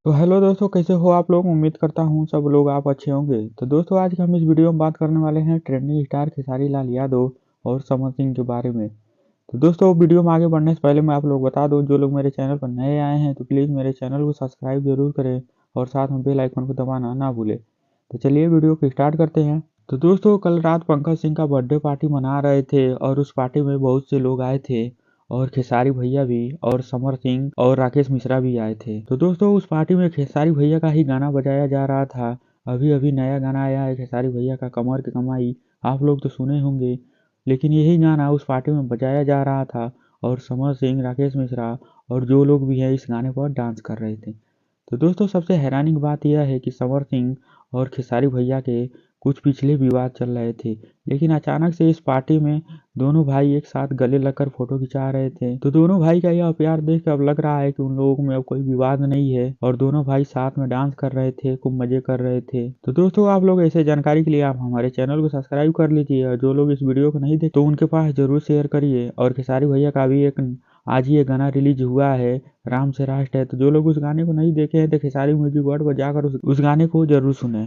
तो हेलो दोस्तों, कैसे हो आप लोग। उम्मीद करता हूँ सब लोग आप अच्छे होंगे। तो दोस्तों, आज हम इस वीडियो में बात करने वाले हैं ट्रेंडिंग स्टार खेसारी लाल यादव और समर सिंह के बारे में। तो दोस्तों, वीडियो में आगे बढ़ने से पहले मैं आप लोग बता दूं, जो लोग मेरे चैनल पर नए आए हैं तो प्लीज़ मेरे चैनल को सब्सक्राइब जरूर करें और साथ में बेल आइकन को दबाना ना भूलें। तो चलिए वीडियो को स्टार्ट करते हैं। तो दोस्तों, कल रात पंकज सिंह का बर्थडे पार्टी मना रहे थे और उस पार्टी में बहुत से लोग आए थे और खेसारी भैया भी और समर सिंह और राकेश मिश्रा भी आए थे। तो दोस्तों, उस पार्टी में खेसारी भैया का ही गाना बजाया जा रहा था। अभी अभी नया गाना आया है खेसारी भैया का, कमर की कमाई। आप लोग तो सुने होंगे, लेकिन यही गाना उस पार्टी में बजाया जा रहा था और समर सिंह, राकेश मिश्रा और जो लोग भी हैं इस गाने पर डांस कर रहे थे। तो दोस्तों, सबसे हैरानी की बात यह है कि समर सिंह और खेसारी भैया के कुछ पिछले विवाद चल रहे थे, लेकिन अचानक से इस पार्टी में दोनों भाई एक साथ गले लगकर फोटो खिंचा रहे थे। तो दोनों भाई का यह प्यार देख कर अब लग रहा है कि उन लोगों में अब कोई विवाद नहीं है और दोनों भाई साथ में डांस कर रहे थे, खूब मजे कर रहे थे। तो दोस्तों, आप लोग ऐसे जानकारी के लिए आप हमारे चैनल को सब्सक्राइब कर लीजिए और जो लोग इस वीडियो को नहीं देख तो उनके पास जरूर शेयर करिए। और खेसारी भैया का भी एक आज ही ये गाना रिलीज हुआ है, राम से राष्ट्र है। तो जो लोग उस गाने को नहीं देखे हैं तो खेसारी म्यूजिक वर्ल्ड पर जाकर उस गाने को जरूर सुने।